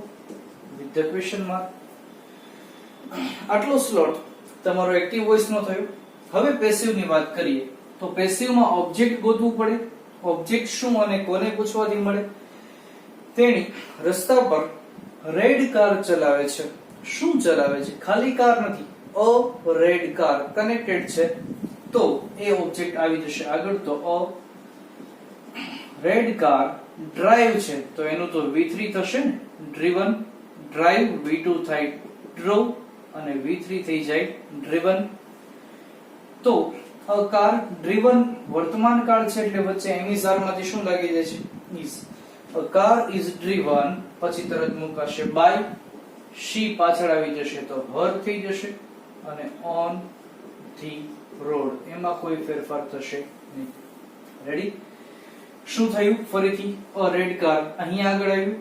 with the question mark. આટલો સ્લોટ તમારો એક્ટિવ વોઇસ નો થયો. હવે પેસિવ ની વાત કરીએ તો પેસિવ માં ઓબ્જેક્ટ ગોતવું પડે. ઓબ્જેક્ટ શું અને કોને પૂછવાથી મળે? તેણી રસ્તા પર રેડ કાર ચલાવે છે. શું ચલાવે છે? ખાલી કાર નથી, અ રેડ કાર કનેક્ટેડ છે તો એ ઓબ્જેક્ટ આવી જશે આગળ. તો અ રેડ કાર ડ્રાઈવ છે તો એનું તો V3 થશે ને, ડ્રીવન. ડ્રાઈવ V2 થાય ડ્રોવ અને V3 થઈ જાય ડ્રીવન. તો અ કાર ડ્રીવન વર્તમાન કાળ છે એટલે વચ્ચે એમિઝાર માંથી શું લાગી જાય છે? Is. A car is driven, પછી તરત મુકાશે બાય. she પાછળ આવી જશે તો her થઈ જશે અને on the road, એમાં કોઈ ફેરફાર થશે નહીં. રેડી? શું થયું? ફરીથી અ રેડ કાર અહીંયા આગળ આવ્યું,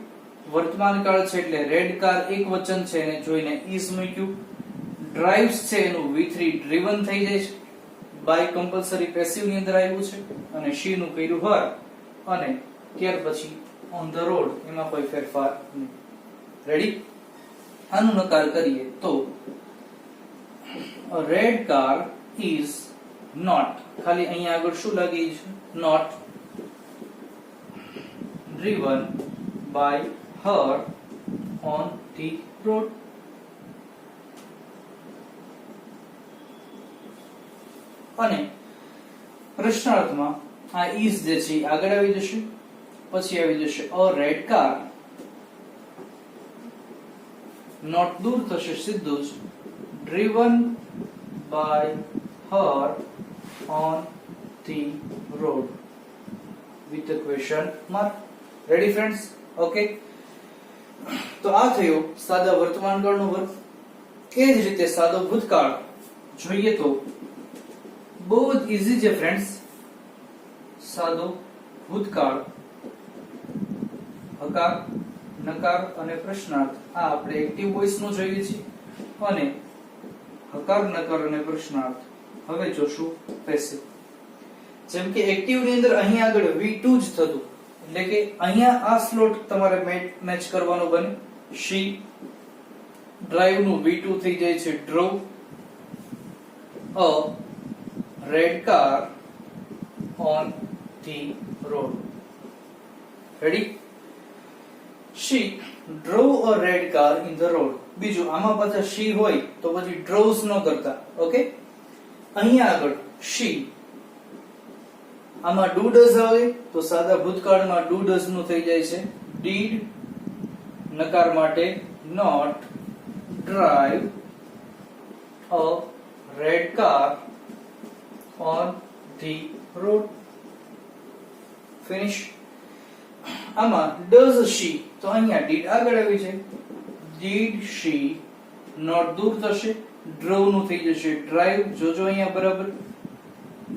વર્તમાન કાળ છે એટલે રેડ કાર એક વચન છે એને જોઈને ઇઝ મૂક્યું. ડ્રાઇવ્સ છે એનું V3 ડ્રીવન થઈ જાય છે, બાય કમ્પલસરી પેસિવ ની અંદર આવ્યું છે અને she નું કર્યું her અને ત્યાર પછી ઓન ધ રોડ, એમાં કોઈ ફેરફાર નહીં. રેડી? આનું નકાર કરીએ તો a red car is not, ખાલી અહીંયા આગળ શું લાગી છે? not driven by her on the road. અને પ્રશ્નાર્થમાં આ is જે છે આગળ આવી જશે, પછી આવી જશે અ રેડ કાર, નોટ દૂર થશે સીધું જ, driven by her on the road with a question mark. Ready friends? Okay. તો આ થયો સાદા વર્તમાનકાળનો વર્ગ. એ જ રીતે સાદો ભૂતકાળ જોઈએ તો બહુ જ ઈઝી છે ફ્રેન્ડ્સ. સાદો ભૂતકાળ હકાર, નકાર અને પ્રશ્નાર્થ આ આપણે એક્ટિવ વોઇસ નું જોઈએ છીએ અને હકાર, નકાર અને પ્રશ્નાર્થ હવે જોશું પેસિવ. જેમ કે એક્ટિવ ની અંદર અહીંયા આગળ V2 જ થતું, એટલે કે અહીંયા આ સ્લોટ તમારે મેચ કરવાનો બને. શી ડ્રાઈવ નું V2 થઈ જાય છે drove. A red car on the road. Ready? She drove a red car in the road. બીજું આમાં પાછા શી હોય તો પછી ડ્રોવ્સ ન કરતા. ઓકે, અહીંયા આગળ શી, આમાં ડુ ડઝ આવે તો સાદા ભૂતકાળમાં ડુ ડઝ નું થઈ જાય છે ડીડ. નકાર માટે not drive a red car on the road. Finish. આમાં ડઝ શી તો અહીંયા ડીડ આગળ આવી છે, ડીડ શી, નોટ દૂર થશે, ડ્રોવ નું થઈ જશે ડ્રાઈવ. જોજો અહીંયા બરાબર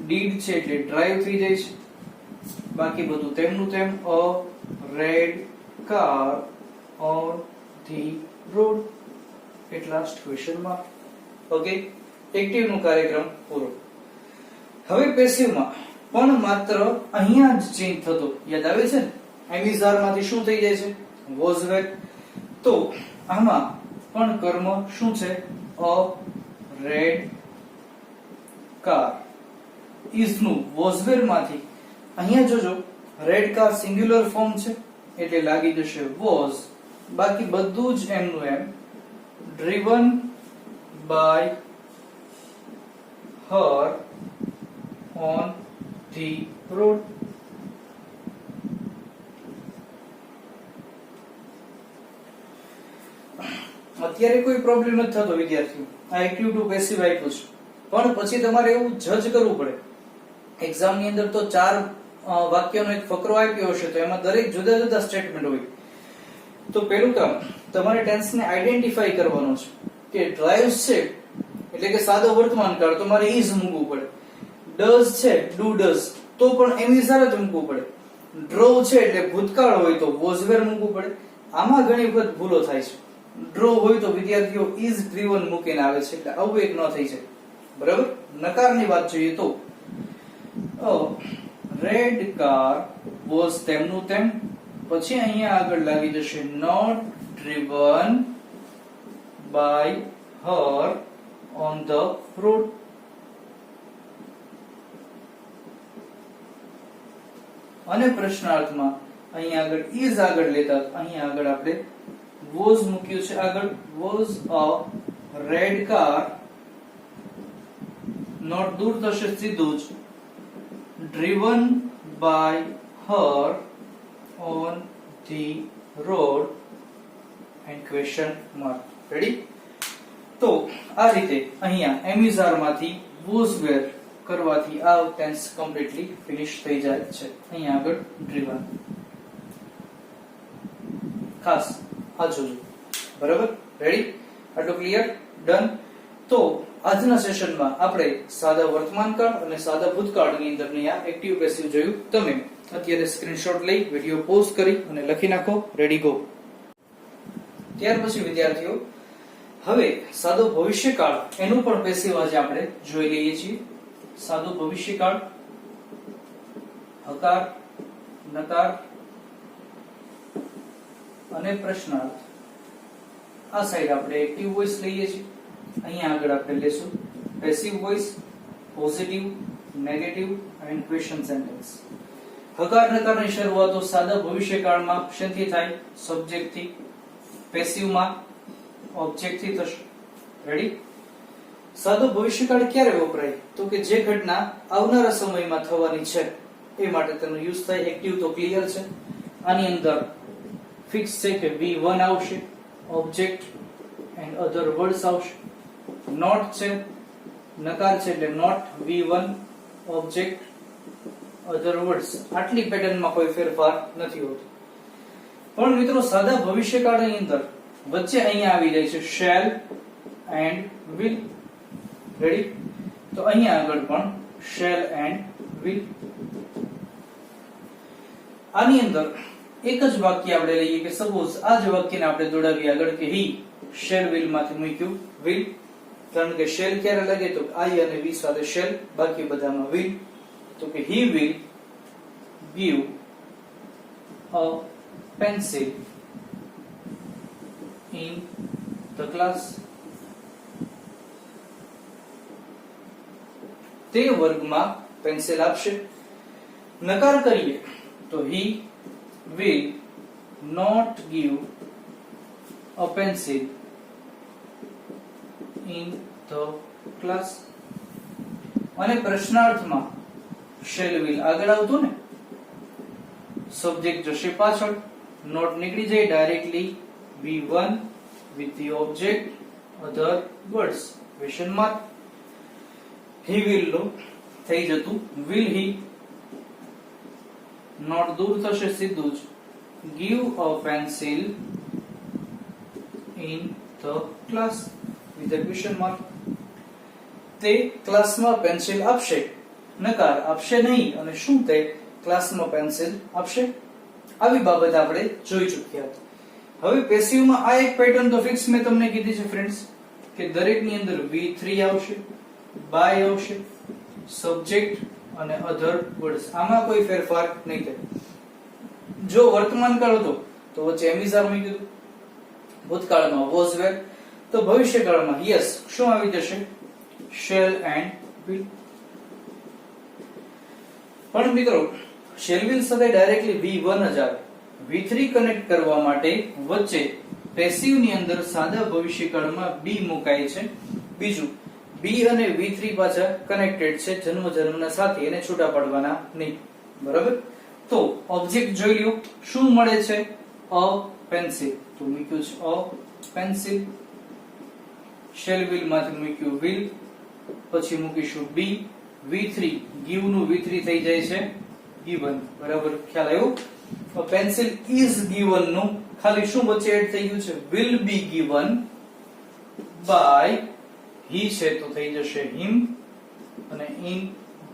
ડીડ છે એટલે ડ્રાઈવ થઈ જાય છે. બાકી બધું તેમનું તેમ. A red car on the road. At last question mark. Okay, active નો કાર્યક્રમ પૂરો. હવે પેસિવ માં પણ માત્ર અહીંયા જ ચેન્જ થતો યાદ આવે છે ને. એમિઝાર માંથી શું થઈ જાય છે વોઝ વેર. તો આમાં પણ કર્મ શું છે? અ રેડ કાર ઇઝ નું વોઝવેર માંથી અહીંયા જોજો રેડ કાર સિંગ્યુલર ફોર્મ છે એટલે લાગી જશે વોઝ. બાકી બધું જ એમનું એમ. Driven by her on the road. અત્યારે કોઈ પ્રોબ્લેમ નથી થતો વિદ્યાર્થીઓ. આ એક્ટિવ ટુ પેસિવ આપ્યું છે પણ પછી તમારે એવું જજ કરવું પડે. એક્ઝામ ની અંદર તો 4 વાક્યનો એક ફકરો આપ્યો હશે તો એમાં દરેક જુદા જુદા સ્ટેટમેન્ટ હોય. તો પહેલું કામ તમારે ટેન્સ ને આઈડેન્ટિફાઈ કરવાનો છે કે ડ્રાઈવ્સ છે એટલે કે સાદો વર્તમાનકાળ તો મારે ઇઝ મૂકવું પડે. ડઝ છે ડુ ડઝ તો પણ એમિઝાર જ મૂકવું પડે. ડ્રોવ છે એટલે ભૂતકાળ હોય તો વોઝ વેર મૂકવું પડે. આમાં ઘણી વખત ભૂલો થાય છે. ડ્રોવ હોય તો વિદ્યાર્થીઓ ઇઝ ડ્રીવન મૂકીને આવે છે એટલે આવું એક ન થઈ જાય. બરાબર? નકારની વાત જોઈએ તો રેડ કાર વોઝ તેમનું તેમ, પછી અહીંયા આગળ લાગી જશે not driven by her on the road. અને પ્રશ્નાર્થમાં અહીંયા આગળ ઇઝ આગળ લેતા અહીંયા આગળ આપણે વોઝ મૂક્યું છે આગળ. Was a red car, not દૂર થશે સીધું જ, driven by her on the road and question mark. Ready? તો આ રીતે અહીંયા એમિઝાર માંથી વોઝ વેર કરવાથી આ ટેન્સ કમ્પ્લીટલી ફિનિશ થઈ જાય છે. અહીંયા આગળ ડ્રીવન ખાસ આ જોજો. બરાબર? રેડી? આટલું ક્લિયર? ડન. તો આજના સેશનમાં આપણે સાદા વર્તમાનકાળ અને સાદા ભૂતકાળની અંદરની આ એક્ટિવ પેસિવ જોયું. તમે અત્યારે સ્ક્રીનશોટ લઈ વિડિયો પોઝ કરી અને લખી નાખો. Ready go. ત્યાર પછી વિદ્યાર્થીઓ હવે સાદો ભવિષ્યકાળ એનું પણ પેસિવ આજે આપણે જોઈ લઈએ છીએ. સાદો ભવિષ્યકાળ હકાર, નકાર અને પ્રશ્નાર્થ. આ સાઈડ આપણે એક્ટિવ વોઇસ લઈએ છીએ. અહીંયા આગળ આપણે લેશું passive voice, positive, negative and question sentence. હકાર નકારની શરૂઆતો સાદા ભવિષ્યકાળમાં શેથી થાય? સબ્જેક્ટ થી. પેસિવમાં ઓબ્જેક્ટ થી થશે. રેડી? સાદો ભવિષ્યકાળ ક્યારે વપરાય? તો કે જે ઘટના આવનારા સમયમાં થવાની છે એ માટે તેનો યુઝ થાય. એક્ટિવ તો ક્લિયર છે. આની અંદર ફિક્સ છે કે V1 આવશે ઓબ્જેક્ટ એન્ડ અધર વર્ડ્સ આવશે. નોટ છે નકાર છે એટલે not V1 object other words. આટલી પેટર્નમાં કોઈ ફેરફાર નથી હોતો. પણ મિત્રો સાદા ભવિષ્યકાળની અંદર વચ્ચે અહીંયા આવી જાય છે શેલ એન્ડ વિલ. રેડી? તો અહીંયા આગળ પણ શેલ એન્ડ વિલ. આની અંદર એક જ વાક્ય આપણે લઈએ કે સપોઝ આ જ વાક્યને આપણે દોડાવીએ આગળ કે હી શેલ વિલ માંથી મૂક્યું વિલ. કારણ કે શેલ ક્યારે લાગે તો આઈ અને વી સાથે શેલ, બાકી બધામાં વિલ. તો કે he will give a pencil in the class. તે વર્ગમાં પેન્સિલ આપશે. નકાર કરીએ તો he will not give a pencil in the class. અને પ્રશ્નાર્થમાં શેલ વિલ આગળ આવતું ને, સબ્જેક્ટ જશે પાછળ, નોટ નીકળી જાય, directly V1 with the object other words question mark. he will નો થઈ જતું will he. નોટ દૂર થશે સીધું જ give a pencil in the class with a question mark. તે ક્લાસમાં પેન્સિલ આપશે. નકાર આપશે નહીં અને શું તે ક્લાસમાં પેન્સિલ આપશે. આવી બાબત આપણે જોઈ ચૂક્યા હતા. હવે પેસિવમાં આ એક પેટર્ન તો ફિક્સ મેં તમને કીધી છે ફ્રેન્ડ્સ કે દરેકની અંદર V3 આવશે, બાય આવશે, સબ્જેક્ટ અને અધર વર્ડ્સ. આમાં કોઈ ફેરફાર નહીં થાય. જો વર્તમાન કાળ હતો તો વચ્ચે એમિઝાર મૂકી દીધું, ભૂતકાળમાં વોઝ વેર, તો ભવિષ્યકાળમાં યસ શું આવી જશે શેલ એન્ડ વિલ. પણ મિત્રો શેલ વિલ સાથે ડાયરેક્ટલી V1 જ આવે. V3 કનેક્ટ કરવા માટે વચ્ચે પેસિવ ની અંદર સાદા ભવિષ્યકાળમાં B મુકાય છે. બીજું B અને V3 પાછા કનેક્ટેડ છે જન્મના સાથે, એને છૂટા પાડવાના નહીં. બરાબર? તો ઓબ્જેક્ટ જોઈ લ્યો શું મળે છે અ પેન્સિલ. તો મૂક્યું છે અ પેન્સિલ. શેલ વિલ માંથી મૂક્યું વિલ, પછી મૂકીશું B. V3 give નું V3 થઈ જાય છે given. બરાબર? ખ્યાલ આવ્યો? તો પેન્સિલ is given નું ખાલી શું વચ્ચે એડ થઈ ગયું છે will be given by he છે તો થઈ જશે him અને in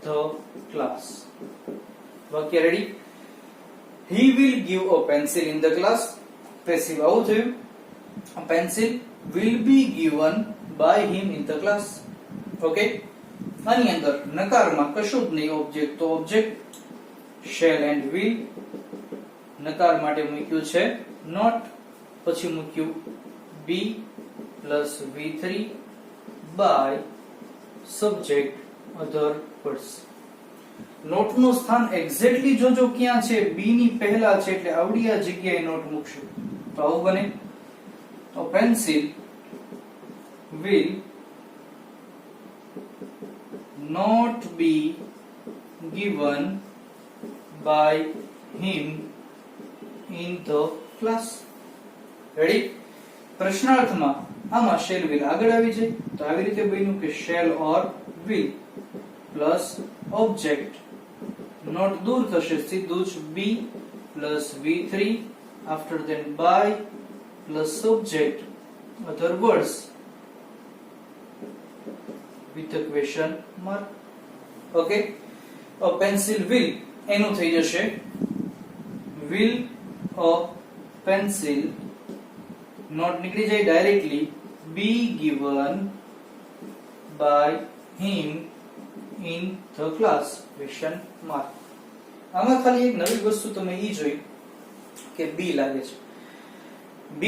the class. વાક્ય ready? he will give a pencil in the class. Passive આવું થયું. a pencil will be given by him in the class. Okay? આની અંદર નકારમાં કશું જ નહીં, ઓબ્જેક્ટ તો ઓબ્જેક્ટ શેલ એન્ડ વિલ. નકાર માટે મૂક્યું છે નોટ, પછી મૂક્યું B plus V3 by subject other words. Not નું સ્થાન એક્ઝેક્ટલી જોજો ક્યાં છે, B ની પહેલા છે એટલે આવડી આ જગ્યાએ નોટ મૂકશું તો આવું બને. તો pencil will not be given by him in the class. Ready? પ્રશ્નાર્થમાં આમાં શેલ વિલ આગળ આવી જાય તો આવી રીતે બન્યું કે shall or will plus object, not દૂર થશે સીધું જ B plus V3 after then by plus subject other words with a question mark. Okay? a pencil will એનું થઈ જશે will a pencil, નોટ નીકળી જાય, directly be given by him in the class question mark. આમાં ખાલી એક નવી વસ્તુ તમે ઈ જોઈ કે B લાગે છે. B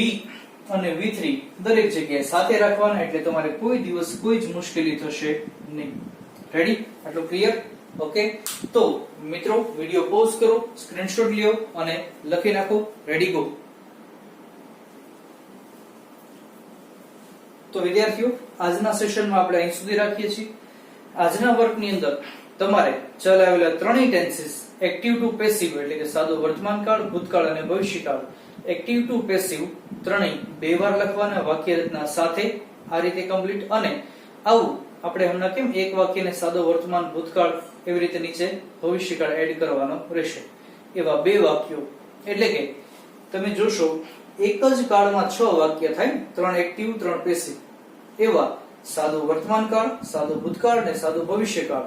અને V3 દરેક જગ્યાએ સાથે રાખવાના એટલે તમારે કોઈ દિવસ કોઈ જ મુશ્કેલી થશે નહીં. રેડી? આટલું ક્લિયર? ઓકે? તો મિત્રો વિડિયો પોઝ કરો, સ્ક્રીનશોટ લ્યો અને લખી નાખો. Ready go. તો વિદ્યાર્થીઓ આજના સેશનમાં આપણે અહીં સુધી રાખીએ છીએ. આજના વર્કની અંદર તમારે ચલાવેલા ત્રણેય ટેન્સીસ એક્ટિવ ટુ પેસિવ એટલે કે સાદો વર્તમાન કાળ, ભૂતકાળ અને ભવિષ્યકાળ. એક્ટિવ ટુ પેસિવ ત્રણેય બે વાર લખવાના વાક્ય રચના સાથે, આ રીતે કમ્પ્લીટ. અને આવું આપણે હમણાં કેમ એક વાક્યને સાદો વર્તમાન, ભૂતકાળ એવી રીતે નીચે ભવિષ્યકાળ એડ કરવાનો રહેશે. એવા બે વાક્યો એટલે કે તમે જોશો એક જ કાળમાં 6 વાક્ય થાય, 3 એક્ટિવ 3 પેસિવ. એવા સાદો વર્તમાન કાળ, સાદો ભૂતકાળ અને સાદો ભવિષ્યકાળ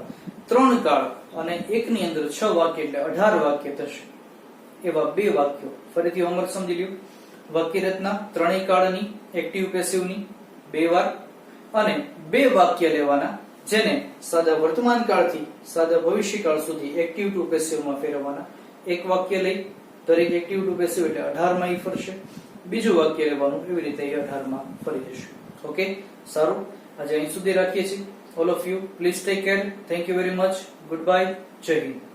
3 કાળ અને એકની અંદર 6 વાક્ય એટલે 18 વાક્ય થશે. એવા બે વાક્યો ફરીથી હોમવર્ક સમજી લ્યો. વાક્ય રચના ત્રણેય કાળની, એક્ટિવ પેસિવની બે વાર, અને બે વાક્ય લેવાના જેને સાદા વર્તમાન કાળથી સાદા ભવિષ્યકાળ સુધી એક્ટિવ ટુ પેસિવમાં ફેરવવાના. એક વાક્ય લઈ દરેક એક્ટિવ ટુ પેસિવ એટલે 18 માં ઈ ફરશે, બીજું વાક્ય લેવાનું એવી રીતે 18 માં ફરી જશે. ઓકે, સારું, આજે અહીં સુધી રાખીએ છીએ. All of you please take care. Thank you very much. Good bye. જય હિન્દ.